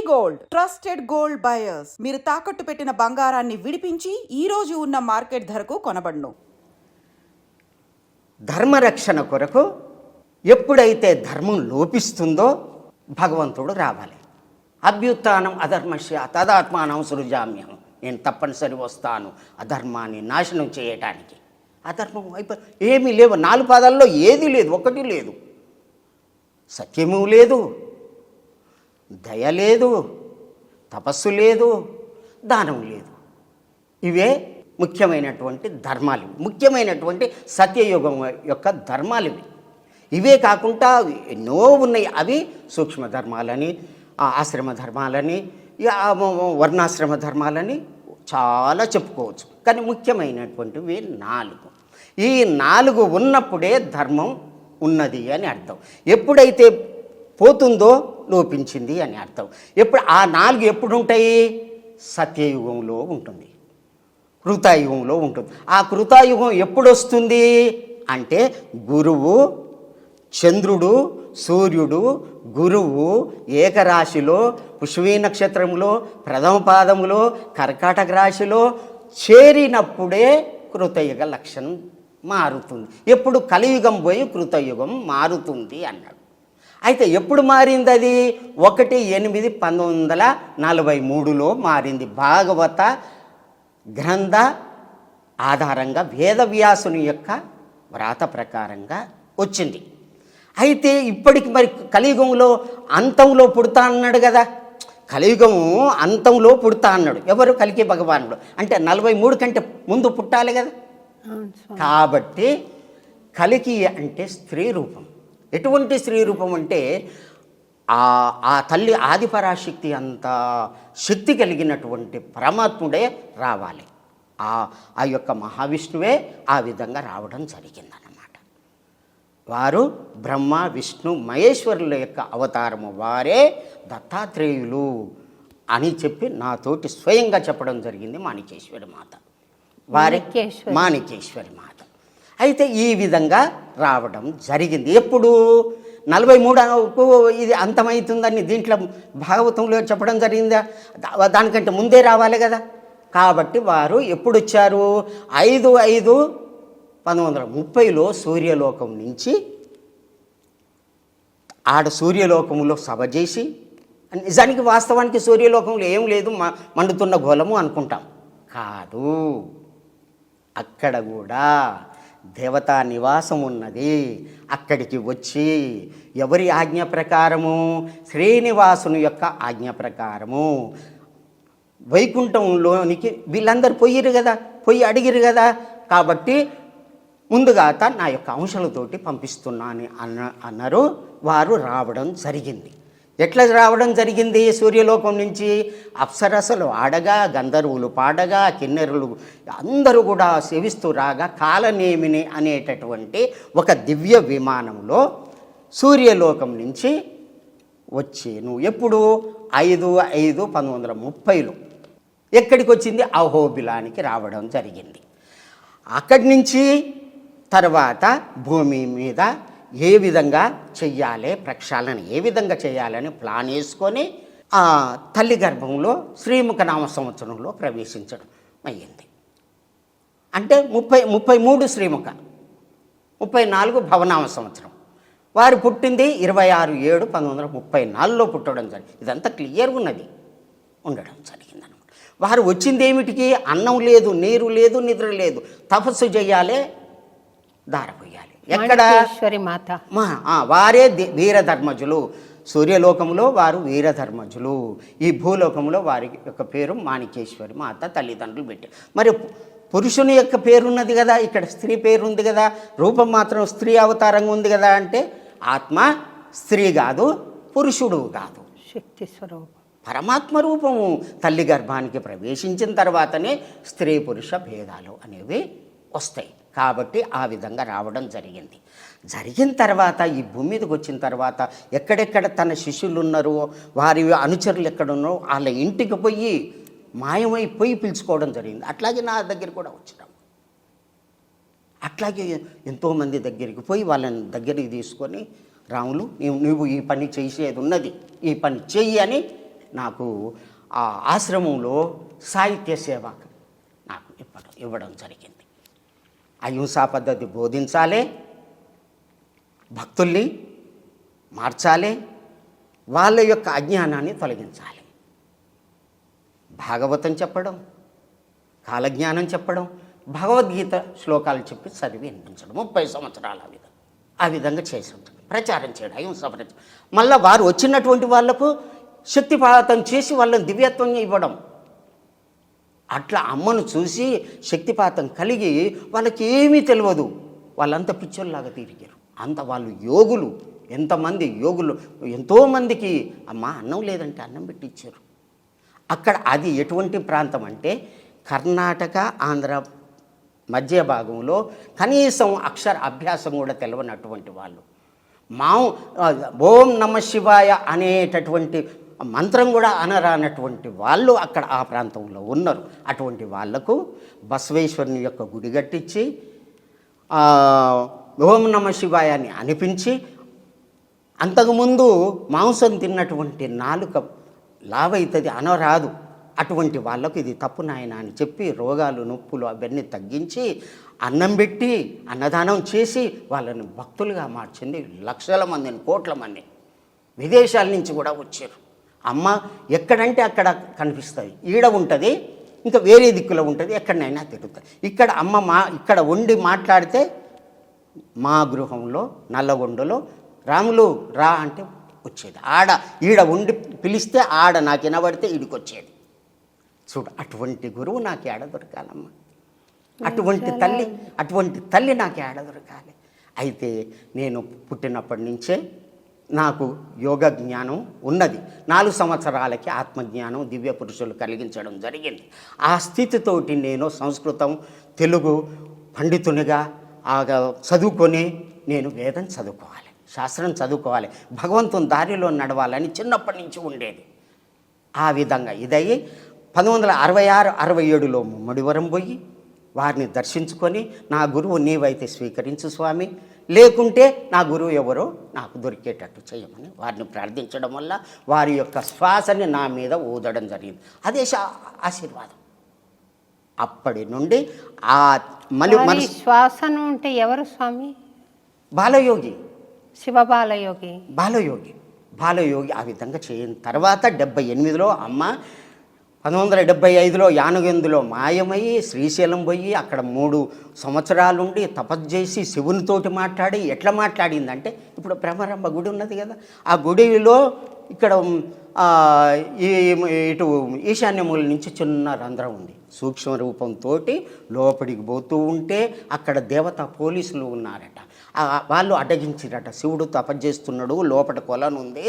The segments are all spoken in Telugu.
Gold trusted gold buyers. మీరు తాకట్టు పెట్టిన బంగారాన్ని విడిపించి ఈ రోజు ఉన్న మార్కెట్ ధరకు కొనబడును. ధర్మరక్షణ కొరకు ఎప్పుడైతే ధర్మం లోపిస్తుందో భగవంతుడు రావాలి. అభ్యుత్థానం అధర్మస్య తదాత్మానం సృజామ్యం. నేను తప్పనిసరి వస్తాను అధర్మాన్ని నాశనం చేయటానికి. అధర్మం ఏమీ లేవు, 4 పాదాల్లో ఏది లేదు, ఒకటి లేదు. సత్యము లేదు, దయ లేదు, తపస్సు లేదు, దానం లేదు. ఇవే ముఖ్యమైనటువంటి ధర్మాలు, ముఖ్యమైనటువంటి సత్యయుగం యొక్క ధర్మాలు ఇవి. ఇవే కాకుండా ఎన్నో ఉన్నాయి. అవి సూక్ష్మ ధర్మాలని, ఆశ్రమ ధర్మాలని, వర్ణాశ్రమ ధర్మాలని చాలా చెప్పుకోవచ్చు. కానీ ముఖ్యమైనటువంటివి 4. ఈ 4 ఉన్నప్పుడే ధర్మం ఉన్నది అని అర్థం. ఎప్పుడైతే పోతుందో లోపించింది అని అర్థం. ఆ 4 ఎప్పుడు ఉంటాయి? సత్యయుగంలో ఉంటుంది, కృతాయుగంలో ఉంటుంది. ఆ కృతాయుగం ఎప్పుడు వస్తుంది అంటే గురువు, చంద్రుడు, సూర్యుడు, గురువు ఏకరాశిలో పుష్యమీ నక్షత్రంలో ప్రథమ పాదములో కర్కాటక రాశిలో చేరినప్పుడే కృతయుగ లక్షణం మారుతుంది. ఎప్పుడు కలియుగం పోయి కృతయుగం మారుతుంది అన్నాడు. అయితే ఎప్పుడు మారింది అది? 1/8/1943లో మారింది. భాగవత గ్రంథ ఆధారంగా వేదవ్యాసుని యొక్క వ్రాత ప్రకారంగా వచ్చింది. అయితే ఇప్పటికి మరి కలియుగంలో అంతంలో పుడతా అన్నాడు కదా. కలియుగము అంతంలో పుడతా అన్నాడు ఎవరు? కలికి భగవానుడు. అంటే 43 కంటే ముందు పుట్టాలి కదా. కాబట్టి కలికి అంటే స్త్రీ రూపం. ఎటువంటి స్త్రీ రూపం అంటే ఆ తల్లి ఆదిపరాశక్తి అంత శక్తి కలిగినటువంటి పరమాత్ముడే రావాలి. ఆ యొక్క మహావిష్ణువే ఆ విధంగా రావడం జరిగిందన్నమాట. వారు బ్రహ్మ విష్ణు మహేశ్వరుల యొక్క అవతారము, వారే దత్తాత్రేయులు అని చెప్పి నాతోటి స్వయంగా చెప్పడం జరిగింది మాణికేశ్వరి మాత. వారి మాణికేశ్వరి మాత. అయితే ఈ విధంగా రావడం జరిగింది. ఎప్పుడు 43కు ఇది అంతమవుతుందని దీంట్లో భాగవతంలో చెప్పడం జరిగిందా? దానికంటే ముందే రావాలి కదా. కాబట్టి వారు ఎప్పుడు వచ్చారు? 5/5/1930లో సూర్యలోకం నుంచి సూర్యలోకంలో సభ చేసి, నిజానికి వాస్తవానికి సూర్యలోకంలో ఏం లేదు, మండుతున్న గోళము అనుకుంటాం. కాదు, అక్కడ కూడా దేవతా నివాసం ఉన్నది. అక్కడికి వచ్చి ఎవరి ఆజ్ఞ ప్రకారము? శ్రీనివాసుని యొక్క ఆజ్ఞ ప్రకారము వైకుంఠంలోనికి వీళ్ళందరూ పోయి అడిగిరు కదా. కాబట్టి ముందుగా నా యొక్క అంశాలతోటి పంపిస్తున్నాను అన్నారు. వారు రావడం జరిగింది. ఎట్లా రావడం జరిగింది? సూర్యలోకం నుంచి అప్సరసలు ఆడగా, గంధర్వులు పాడగా, కిన్నెరులు అందరూ కూడా సేవిస్తూ రాగా కాలనేమిని అనేటటువంటి ఒక దివ్య విమానంలో సూర్యలోకం నుంచి వచ్చేను. ఎప్పుడు? 5/5/1930లో. ఎక్కడికి వచ్చింది? అహోబిలానికి రావడం జరిగింది. అక్కడి నుంచి తర్వాత భూమి మీద ఏ విధంగా చెయ్యాలి, ప్రక్షాళన ఏ విధంగా చేయాలని ప్లాన్ వేసుకొని ఆ తల్లి గర్భంలో శ్రీముఖ నామ సంవత్సరంలో ప్రవేశించడం అయ్యింది. అంటే 33 శ్రీముఖ, 34 భవనామ సంవత్సరం. వారు పుట్టింది 26/7/1934లో పుట్టడం జరిగింది. ఇదంతా క్లియర్గా ఉండడం జరిగింది అనమాట. వారు వచ్చింది ఏమిటికి? అన్నం లేదు, నీరు లేదు, నిద్ర లేదు, తపస్సు చేయాలి, దారపోయాలి. ఎక్కడ? మాత. వారే వీరధర్మజులు. సూర్యలోకంలో వారు వీరధర్మజులు. ఈ భూలోకంలో వారి యొక్క పేరు మాణికేశ్వరి మాత తల్లిదండ్రులు పెట్టారు. మరి పురుషుని యొక్క పేరున్నది కదా, ఇక్కడ స్త్రీ పేరు ఉంది కదా, రూపం మాత్రం స్త్రీ అవతారంగా ఉంది కదా. అంటే ఆత్మ స్త్రీ కాదు, పురుషుడు కాదు, శక్తి స్వరూపం, పరమాత్మ రూపము. తల్లి గర్భానికి ప్రవేశించిన తర్వాతనే స్త్రీ పురుష భేదాలు అనేవి వస్తాయి. కాబట్టి ఆ విధంగా రావడం జరిగింది. జరిగిన తర్వాత ఈ భూమి మీదకి వచ్చిన తర్వాత ఎక్కడెక్కడ తన శిష్యులు ఉన్నారో, వారి అనుచరులు ఎక్కడున్నారో వాళ్ళ ఇంటికి పోయి మాయమైపోయి పిలుచుకోవడం జరిగింది. అట్లాగే నా దగ్గర కూడా వచ్చినాం. అట్లాగే ఎంతోమంది దగ్గరికి పోయి వాళ్ళని దగ్గరికి తీసుకొని, రాములు నువ్వు ఈ పని చేసేది ఉన్నది, ఈ పని చెయ్యి అని నాకు ఆ ఆశ్రమంలో సాహిత్య సేవ నాకు ఇవ్వడం జరిగింది. అహింసా పద్ధతి బోధించాలి, భక్తుల్ని మార్చాలి, వాళ్ళ యొక్క అజ్ఞానాన్ని తొలగించాలి. భాగవతం చెప్పడం, కాలజ్ఞానం చెప్పడం, భగవద్గీత శ్లోకాలు చెప్పి చదివి వినిపించడం 30 సంవత్సరాలు ఆ విధంగా చేసి ఉంటుంది. ప్రచారం చేయడం, అహింస ప్రచారం. మళ్ళీ వారు వచ్చినటువంటి వాళ్లకు శక్తిపాతం చేసి వాళ్ళని దివ్యత్వం ఇవ్వడం. అట్లా అమ్మను చూసి శక్తిపాతం కలిగి వాళ్ళకి ఏమీ తెలియదు, వాళ్ళంతా పిచ్చోళ్ళలాగా తిరిగారు. అంత వాళ్ళు యోగులు, ఎంతమంది యోగులు, ఎంతోమందికి అమ్మ అన్నం లేదంటే అన్నం పెట్టించారు. అక్కడ అది ఎటువంటి ప్రాంతం అంటే కర్ణాటక ఆంధ్ర మధ్య భాగంలో కనీసం అక్షర అభ్యాసం కూడా తెలియనటువంటి వాళ్ళు, ఓం నమ శివాయ అనేటటువంటి మంత్రం కూడా అనరానటువంటి వాళ్ళు అక్కడ ఆ ప్రాంతంలో ఉన్నారు. అటువంటి వాళ్లకు బసవేశ్వరుని యొక్క గుడి కట్టించి ఓం నమ శివాయ అని అనిపించి, అంతకుముందు మాంసం తిన్నటువంటి నాలుక లావైతుంది అనరాదు, అటువంటి వాళ్ళకు ఇది తప్పు నాయన అని చెప్పి రోగాలు నొప్పులు అవన్నీ తగ్గించి అన్నం పెట్టి అన్నదానం చేసి వాళ్ళని భక్తులుగా మార్చింది. లక్షల మందిని, కోట్ల మంది విదేశాల నుంచి కూడా వచ్చారు. అమ్మ ఎక్కడంటే అక్కడ కనిపిస్తుంది, ఈడ ఉంటుంది, ఇంకా వేరే దిక్కులో ఉంటుంది, ఎక్కడనైనా తిరుగుతుంది. ఇక్కడ అమ్మ ఇక్కడ ఉండి మాట్లాడితే మా గృహంలో నల్లగొండలో రాములు రా అంటే వచ్చేది, ఈడ ఉండి పిలిస్తే ఆడ నాకు వినబడితే ఈడికి వచ్చేది. చూడు, అటువంటి గురువు నాకు ఏడ దొరకాలమ్మా, అటువంటి తల్లి నాకు ఏడ దొరకాలి. అయితే నేను పుట్టినప్పటి నుంచే నాకు యోగ జ్ఞానం ఉన్నది. 4 సంవత్సరాలకి ఆత్మజ్ఞానం దివ్య పురుషులు కలిగించడం జరిగింది. ఆ స్థితితోటి నేను సంస్కృతం తెలుగు పండితునిగా చదువుకొని నేను వేదం చదువుకోవాలి, శాస్త్రం చదువుకోవాలి, భగవంతుని దారిలో నడవాలని చిన్నప్పటి నుంచి ఉండేది. ఆ విధంగా ఇదయ్యి 1966-67లో ముమ్మడివరం పోయి వారిని దర్శించుకొని, నా గురువు నీవైతే స్వీకరించు స్వామి, లేకుంటే నా గురువు ఎవరో నాకు దొరికేటట్టు చేయమని వారిని ప్రార్థించడం వల్ల వారి యొక్క శ్వాసని నా మీద ఊదడం జరిగింది. అదే ఆశీర్వాదం. అప్పటి నుండి ఆ శ్వాసను అంటే ఎవరు స్వామి? బాలయోగి, శివ బాలయోగి. బాలయోగి ఆ విధంగా చేయని తర్వాత 78లో అమ్మ 1975లో యానగందులో మాయమయ్యి శ్రీశైలం పోయి అక్కడ 3 సంవత్సరాలుండి తపస్సు చేసి శివునితోటి మాట్లాడి, ఎట్లా మాట్లాడిందంటే ఇప్పుడు బ్రహ్మరంభ గుడి ఉన్నది కదా, ఆ గుడిలో ఇక్కడ ఇటు ఈశాన్యమూల నుంచి చిన్న రంధ్రం ఉంది, సూక్ష్మ రూపంతో లోపలికి పోతూ ఉంటే అక్కడ దేవతా పోలీసులు ఉన్నారట. వాళ్ళు అడ్డగించిరట, శివుడు తపస్సు చేస్తున్నాడు, లోపల కొలను ఉంది,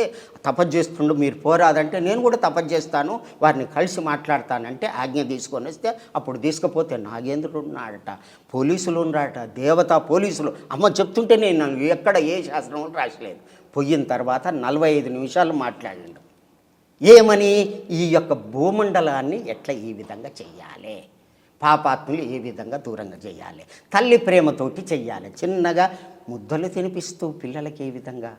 తపస్సు చేస్తుండు, మీరు పోరాదంటే నేను కూడా తపస్సు చేస్తాను, వారిని కలిసి మాట్లాడతానంటే ఆజ్ఞ తీసుకొని వస్తే అప్పుడు తీసుకపోతే నాగేంద్రుడు ఉన్నాడట, పోలీసులు ఉన్నారట, దేవతా పోలీసులు. అమ్మ చెప్తుంటే నేను ఎక్కడ ఏ శాస్త్రంలో రాసలేదు. పోయిన తర్వాత 45 నిమిషాలు మాట్లాడిండు. ఏమని? ఈ యొక్క భూమండలాన్ని ఎట్లా ఈ విధంగా చెయ్యాలి, పాపాత్ములు ఏ విధంగా దూరంగా చేయాలి, తల్లి ప్రేమతోటి చెయ్యాలి, చిన్నగా ముద్దలు తినిపిస్తూ పిల్లలకి ఏ విధంగా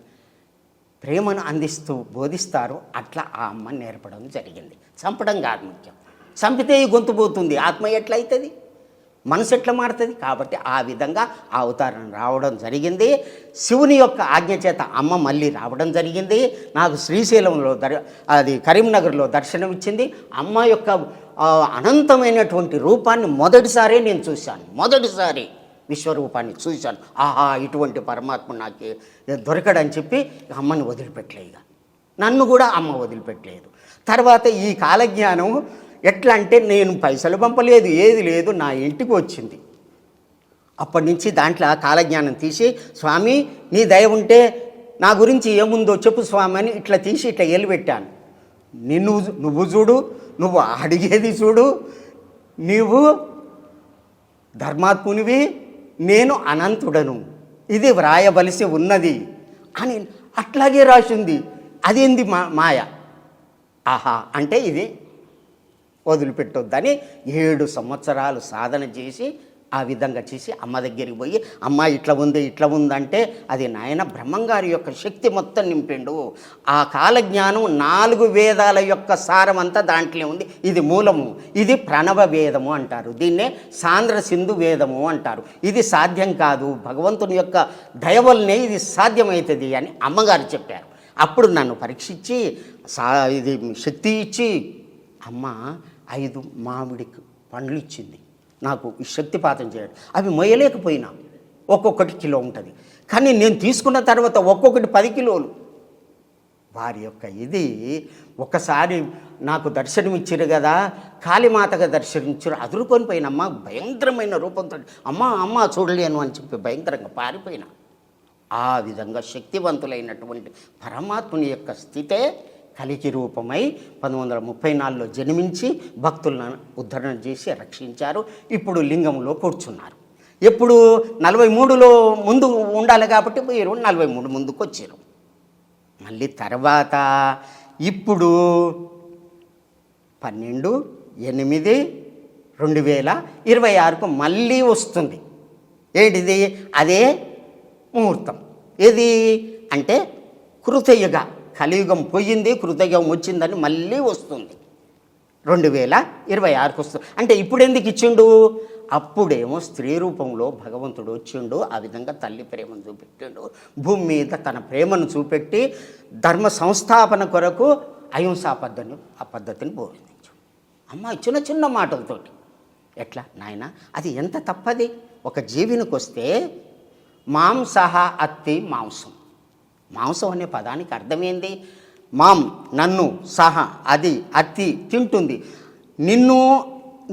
ప్రేమను అందిస్తూ బోధిస్తారో అట్లా ఆ అమ్మ నేర్పడం జరిగింది. చంపడం కాదు ముఖ్యం, చంపితే ఈ గొంతు పోతుంది, ఆత్మ ఎట్లయితుంది, మనసు ఎట్లా మారుతుంది. కాబట్టి ఆ విధంగా ఆ అవతారం రావడం జరిగింది. శివుని యొక్క ఆజ్ఞ చేత అమ్మ మళ్ళీ రావడం జరిగింది. నాకు శ్రీశైలంలో కరీంనగర్లో దర్శనం ఇచ్చింది. అమ్మ యొక్క అనంతమైనటువంటి రూపాన్ని మొదటిసారి నేను చూశాను, మొదటిసారి విశ్వరూపాన్ని చూశాను. ఆహా, ఇటువంటి పరమాత్మ నాకు దొరకడని చెప్పి అమ్మని వదిలిపెట్టలేదు, నన్ను కూడా అమ్మ వదిలిపెట్టలేదు. తర్వాత ఈ కాలజ్ఞానం ఎట్లా అంటే నేను పైసలు పంపలేదు, ఏది లేదు, నా ఇంటికి వచ్చింది. అప్పటి నుంచి దాంట్లో కాలజ్ఞానం తీసి, స్వామి నీ దయ ఉంటే నా గురించి ఏముందో చెప్పు స్వామి అని ఇట్లా తీసి ఇట్లా ఎలిపెట్టాను. నువ్వు చూడు, నువ్వు అడిగేది చూడు, నీవు ధర్మాత్మునివి, నేను అనంతుడను, ఇది వ్రాయవలసి ఉన్నది అని అట్లాగే రాసింది. అదేంది మాయ. ఆహా అంటే ఇది వదిలిపెట్టొద్దని 7 సంవత్సరాలు సాధన చేసి ఆ విధంగా చేసి అమ్మ దగ్గరికి పోయి, అమ్మ ఇట్లా ఉంది ఇట్లా ఉందంటే, అది నాయన బ్రహ్మంగారి యొక్క శక్తి మొత్తం నింపిండు. ఆ కాలజ్ఞానం 4 వేదాల యొక్క సారం అంతా దాంట్లో ఉంది. ఇది మూలము, ఇది ప్రణవ వేదము అంటారు, దీన్నే సాంద్ర సింధు వేదము అంటారు. ఇది సాధ్యం కాదు, భగవంతుని యొక్క దయ వల్లనే ఇది సాధ్యమవుతుంది అని అమ్మగారు చెప్పారు. అప్పుడు నన్ను పరీక్షించి ఇది శక్తి ఇచ్చి అమ్మ 5 మామిడి పండ్లు ఇచ్చింది నాకు ఈ శక్తిపాతం చేయడం. అవి మొయ్యలేకపోయినా, ఒక్కొక్కటి కిలో ఉంటుంది. కానీ నేను తీసుకున్న తర్వాత ఒక్కొక్కటి 10 కిలోలు. వారి యొక్క ఇది ఒకసారి నాకు దర్శనమిచ్చారు కదా, కాళీమాతగా దర్శనమిచ్చారు, అదురుకొని పోయినమ్మ, భయంకరమైన రూపంతో అమ్మ చూడలేను అని చెప్పి భయంకరంగా పారిపోయినా. ఆ విధంగా శక్తివంతులైనటువంటి పరమాత్ముని యొక్క స్థితే కలికి రూపమై 1934లో జన్మించి భక్తులను ఉద్ధరణ చేసి రక్షించారు. ఇప్పుడు లింగంలో కూర్చున్నారు. ఎప్పుడు 43లో ముందు ఉండాలి కాబట్టి మీరు 43 ముందుకు వచ్చారు. మళ్ళీ తర్వాత ఇప్పుడు 12/8/2026కు మళ్ళీ వస్తుంది. ఏంటిది? అదే ముహూర్తం. ఏది అంటే కృతయుగ, కలియుగం పోయింది, కృతయుగం వచ్చిందని మళ్ళీ వస్తుంది. 2026కు వస్తుంది. అంటే ఇప్పుడు ఎందుకు ఇచ్చిండు? అప్పుడేమో స్త్రీ రూపంలో భగవంతుడు వచ్చిండు, ఆ విధంగా తల్లి ప్రేమను చూపెట్టిండు, భూమి మీద తన ప్రేమను చూపెట్టి ధర్మ సంస్థాపన కొరకు అహింసా పద్ధతిని బోధించు. అమ్మ చిన్న చిన్న మాటలతోటి ఎట్లా నాయన, అది ఎంత తప్పది. ఒక జీవినికి వస్తే మాంసహ అత్తి మాంసం. మాంసం అనే పదానికి అర్థమైంది మాం నన్ను, సహ అది, అత్తి తింటుంది,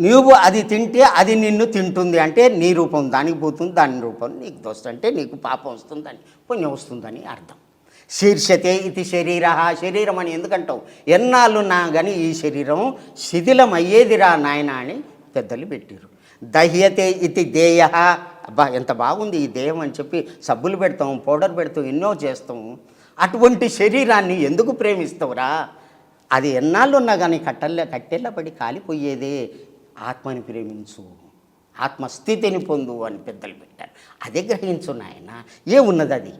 నీవు అది తింటే అది నిన్ను తింటుంది. అంటే నీ రూపం దానికి పోతుంది, దాని రూపం నీకు దోస్తుంటే నీకు పాపం వస్తుందని, పుణ్యం వస్తుందని అర్థం. శీర్షతే ఇది శరీర, శరీరం అని ఎందుకంటావు? ఎన్నాళ్ళున్నా కానీ ఈ శరీరం శిథిలం అయ్యేదిరా నాయన అని పెద్దలు పెట్టారు. దహ్యతే ఇది దేయ. అబ్బా ఎంత బాగుంది ఈ దేహం అని చెప్పి సబ్బులు పెడతాం, పౌడర్ పెడతాం, ఎన్నో చేస్తాం. అటువంటి శరీరాన్ని ఎందుకు ప్రేమిస్తావురా? అది ఎన్నాళ్ళు ఉన్నా కానీ కట్టెల్లా పడి కాలిపోయేదే. ఆత్మని ప్రేమించు, ఆత్మస్థితిని పొందు అని పెద్దలు పెట్టారు. అదే గ్రహించు నాయన. ఏమున్నది అది?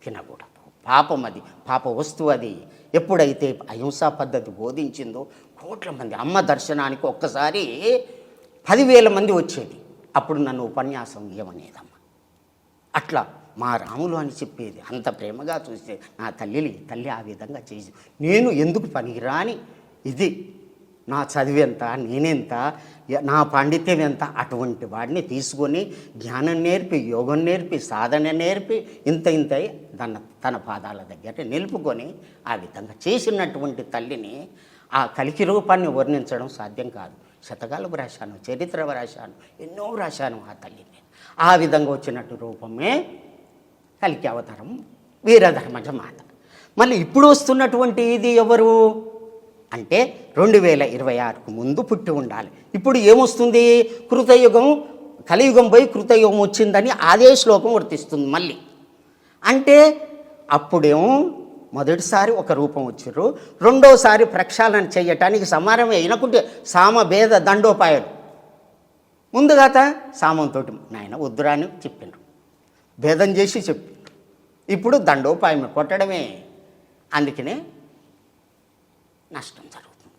తినకూడదు, పాపం, అది పాప వస్తువు. అది ఎప్పుడైతే అహింసా పద్ధతి బోధించిందో కోట్ల మంది అమ్మ దర్శనానికి ఒక్కసారి 10,000 మంది వచ్చేది. అప్పుడు నన్ను ఉపన్యాసం ఇవ్వమనేదమ్మ. అట్లా మా రాములు అని చెప్పేది, అంత ప్రేమగా చూస్తే నా తల్లి ఆ విధంగా చేసి, నేను ఎందుకు పనికిరాని, ఇది నా చదివెంత, నేనెంత, నా పాండిత్యం ఎంత, అటువంటి వాడిని తీసుకొని జ్ఞానం నేర్పి, యోగం నేర్పి, సాధన నేర్పి ఇంత తన పాదాల దగ్గర నిలుపుకొని ఆ విధంగా చేసినటువంటి తల్లిని, ఆ కలికి రూపాన్ని వర్ణించడం సాధ్యం కాదు. శతకాలు రాశాను, చరిత్ర రాశాను, ఎన్నో రాశాను ఆ తల్లిని. ఆ విధంగా వచ్చినట్టు రూపమే కలికి అవతారం వీరధర్మజ మాత. మళ్ళీ ఇప్పుడు వస్తున్నటువంటి ఇది ఎవరు అంటే 2026కు ముందు పుట్టి ఉండాలి. ఇప్పుడు ఏమొస్తుంది? కృతయుగం, కలియుగం పోయి కృతయుగం వచ్చిందని అదే శ్లోకం వర్తిస్తుంది మళ్ళీ. అంటే అప్పుడేమో మొదటిసారి ఒక రూపం వచ్చారు, రెండోసారి ప్రక్షాళన చేయటానికి సమానమే అయినకుంటే సామభేద దండోపాయాలు. ముందుగాత సామంతో నాయన వద్దురా అని చెప్పిండ్రు, భేదం చేసి చెప్పిండ్రు. ఇప్పుడు దండోపాయం కొట్టడమే. అందుకనే నష్టం జరుగుతుంది.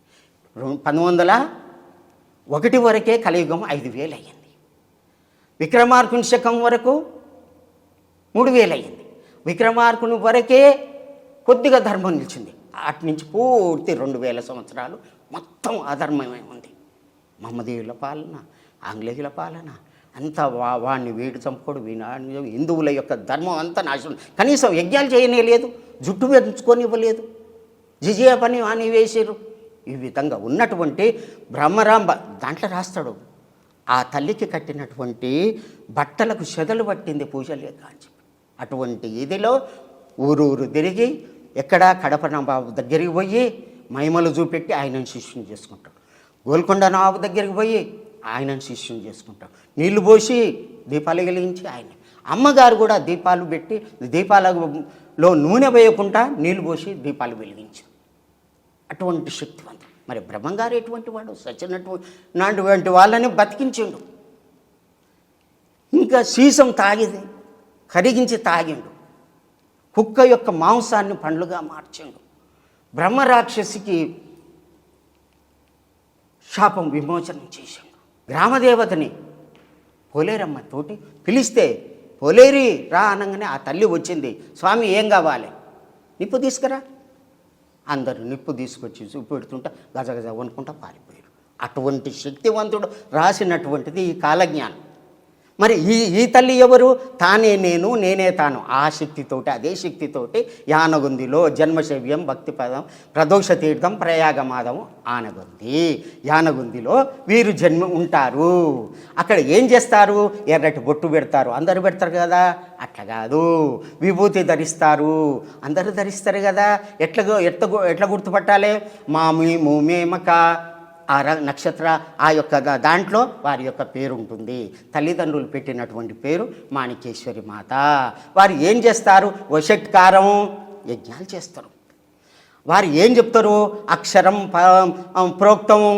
1901 వరకే కలియుగం 5,000 అయ్యింది. విక్రమార్కుని శకం వరకు 3,000 అయ్యింది. విక్రమార్కుని వరకే కొద్దిగా ధర్మం నిలిచింది. అటు నుంచి పూర్తి 2,000 సంవత్సరాలు మొత్తం అధర్మమే ఉంది. మహమ్మదీయుల పాలన, ఆంగ్లేయుల పాలన అంతా వాడిని వీడు చంపుకోడు, హిందువుల యొక్క ధర్మం అంతా నాశనం. కనీసం యజ్ఞాలు చేయనేలేదు, జుట్టు పెంచుకొని ఇవ్వలేదు, జిజియా పని అని వేసారు. ఈ విధంగా ఉన్నటువంటి బ్రహ్మరాంబ దాంట్లో రాస్తాడు, ఆ తల్లికి కట్టినటువంటి బట్టలకు చెదలు పట్టింది పూజలే కాంచి. అటువంటి ఇదిలో ఊరూరు తిరిగి ఎక్కడా కడప బాబు దగ్గరికి పోయి మహిమలు చూపెట్టి ఆయనను శిష్యుని చేసుకుంటాడు. గోల్కొండ నవాబు దగ్గరికి పోయి ఆయనను శిష్యుని చేసుకుంటాడు. నీళ్లు పోసి దీపాలు వెలిగించి ఆయన. అమ్మగారు కూడా దీపాలు పెట్టి దీపాలలో నూనె వేయకుండా నీళ్లు పోసి దీపాలు వెలిగించారు. అటువంటి శక్తివంతం. మరి బ్రహ్మంగారు ఎటువంటి వాడు? సచ్చినటువంటి వాళ్ళని బతికించిండు. ఇంకా సీసం తాగిది కరిగించి తాగిండు, కుక్క యొక్క మాంసాన్ని పండ్లుగా మార్చిండు, బ్రహ్మరాక్షసికి శాపం విమోచనం చేసిండు. గ్రామదేవతని పోలేరమ్మ తోటి పిలిస్తే పోలేరి రా అనగానే ఆ తల్లి వచ్చింది. స్వామి ఏం కావాలి? నిప్పు తీసుకురా. అందరూ నిప్పు తీసుకొచ్చి చూపెడుతుంటా గజగజ వనుకుంటా పారిపోయారు. అటువంటి శక్తివంతుడు రాసినటువంటిది ఈ కాలజ్ఞానం. మరి ఈ తల్లి ఎవరు? తానే నేను, నేనే తాను. ఆ శక్తితోటి, అదే శక్తితోటి యానగుందిలో జన్మశవ్యం భక్తిపదం ప్రదోష తీర్థం ప్రయాగమాదము ఆనగుంది. యానగుందిలో వీరు జన్మ ఉంటారు. అక్కడ ఏం చేస్తారు? ఎర్రటి బొట్టు పెడతారు. అందరూ పెడతారు కదా, అట్లా కాదు. విభూతి ధరిస్తారు, అందరూ ధరిస్తారు కదా. ఎట్లా గుర్తుపట్టాలి? మామి మూమేమక ఆ నక్షత్ర ఆ యొక్క దాంట్లో వారి యొక్క పేరు ఉంటుంది. తల్లిదండ్రులు పెట్టినటువంటి పేరు మాణికేశ్వరి మాత. వారు ఏం చేస్తారు? వషట్కారం యజ్ఞాలు చేస్తారు. వారు ఏం చెప్తారు? అక్షరం ప్రోక్తము.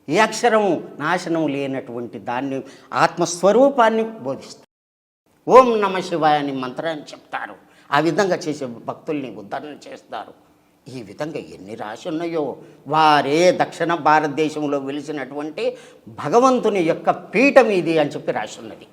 ఏ అక్షరము నాశనం లేనటువంటి దాన్ని, ఆత్మస్వరూపాన్ని బోధిస్తారు. ఓం నమ శివాయ అని మంత్రాన్ని చెప్తారు. ఆ విధంగా చేసే భక్తుల్ని ఉద్ధరణ చేస్తారు. ఈ విధంగా ఎన్ని రాశి ఉన్నాయో. వారే దక్షిణ భారతదేశంలో వెలిసినటువంటి భగవంతుని యొక్క పీఠం ఇది అని చెప్పి రాసి ఉన్నది.